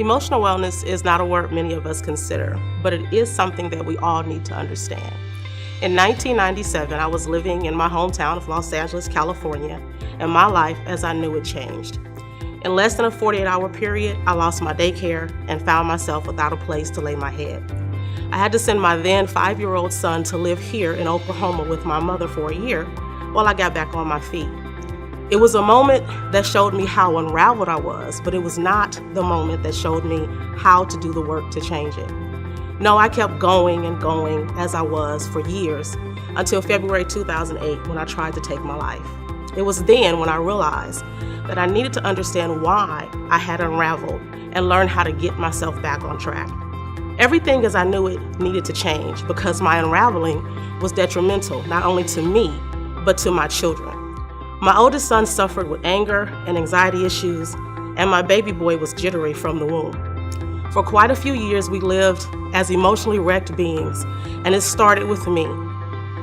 Emotional wellness is not a word many of us consider, but it is something that we all need to understand. In 1997, I was living in my hometown of Los Angeles, California, and my life as I knew it changed. In less than a 48-hour period, I lost my daycare and found myself without a place to lay my head. I had to send my then 5-year-old son to live here in Oklahoma with my mother for a year while I got back on my feet. It was a moment that showed me how unraveled I was, but it was not the moment that showed me how to do the work to change it. No, I kept going and going as I was for years until February 2008 when I tried to take my life. It was then when I realized that I needed to understand why I had unraveled and learn how to get myself back on track. Everything as I knew it needed to change because my unraveling was detrimental not only to me, but to my children. My oldest son suffered with anger and anxiety issues, and my baby boy was jittery from the womb. For quite a few years, we lived as emotionally wrecked beings, and it started with me.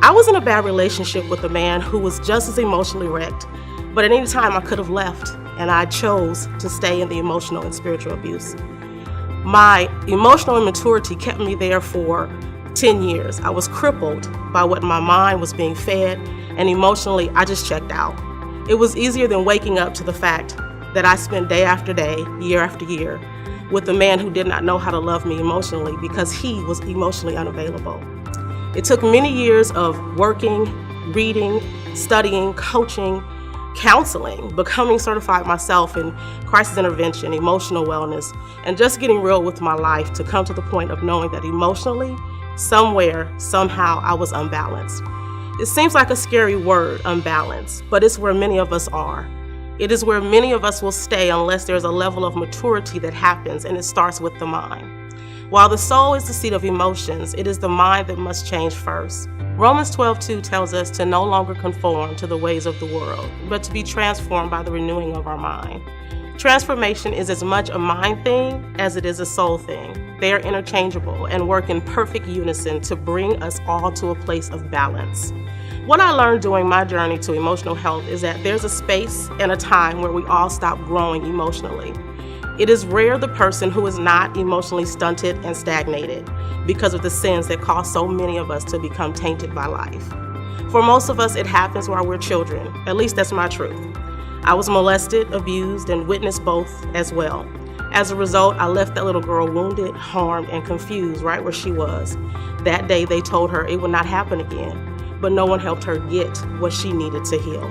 I was in a bad relationship with a man who was just as emotionally wrecked, but at any time I could have left, and I chose to stay in the emotional and spiritual abuse. My emotional immaturity kept me there for 10 years. I was crippled by what my mind was being fed, and emotionally, I just checked out. It was easier than waking up to the fact that I spent day after day, year after year, with a man who did not know how to love me emotionally because he was emotionally unavailable. It took many years of working, reading, studying, coaching, counseling, becoming certified myself in crisis intervention, emotional wellness, and just getting real with my life to come to the point of knowing that emotionally, somewhere, somehow, I was unbalanced. It seems like a scary word, unbalanced, but it's where many of us are. It is where many of us will stay unless there's a level of maturity that happens, and it starts with the mind. While the soul is the seat of emotions, it is the mind that must change first. Romans 12:2 tells us to no longer conform to the ways of the world, but to be transformed by the renewing of our mind. Transformation is as much a mind thing as it is a soul thing. They are interchangeable and work in perfect unison to bring us all to a place of balance. What I learned during my journey to emotional health is that there's a space and a time where we all stop growing emotionally. It is rare the person who is not emotionally stunted and stagnated because of the sins that cause so many of us to become tainted by life. For most of us, it happens while we're children. At least that's my truth. I was molested, abused, and witnessed both as well. As a result, I left that little girl wounded, harmed, and confused right where she was. That day, they told her it would not happen again, but no one helped her get what she needed to heal.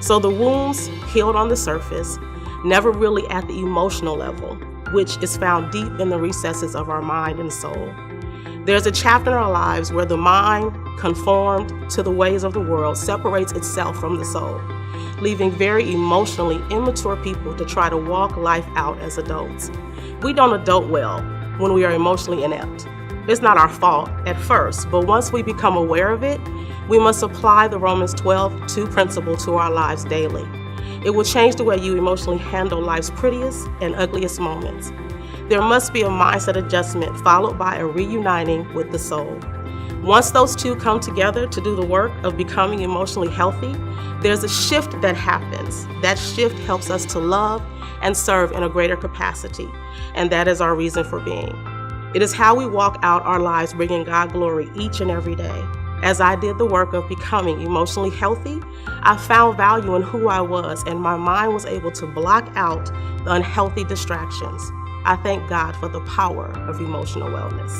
So the wounds healed on the surface, never really at the emotional level, which is found deep in the recesses of our mind and soul. There's a chapter in our lives where the mind, conformed to the ways of the world, separates itself from the soul, leaving very emotionally immature people to try to walk life out as adults. We don't adult well when we are emotionally inept. It's not our fault at first, but once we become aware of it, we must apply the Romans 12:2 principle to our lives daily. It will change the way you emotionally handle life's prettiest and ugliest moments. There must be a mindset adjustment followed by a reuniting with the soul. Once those two come together to do the work of becoming emotionally healthy, there's a shift that happens. That shift helps us to love and serve in a greater capacity, and that is our reason for being. It is how we walk out our lives bringing God glory each and every day. As I did the work of becoming emotionally healthy, I found value in who I was, and my mind was able to block out the unhealthy distractions. I thank God for the power of emotional wellness.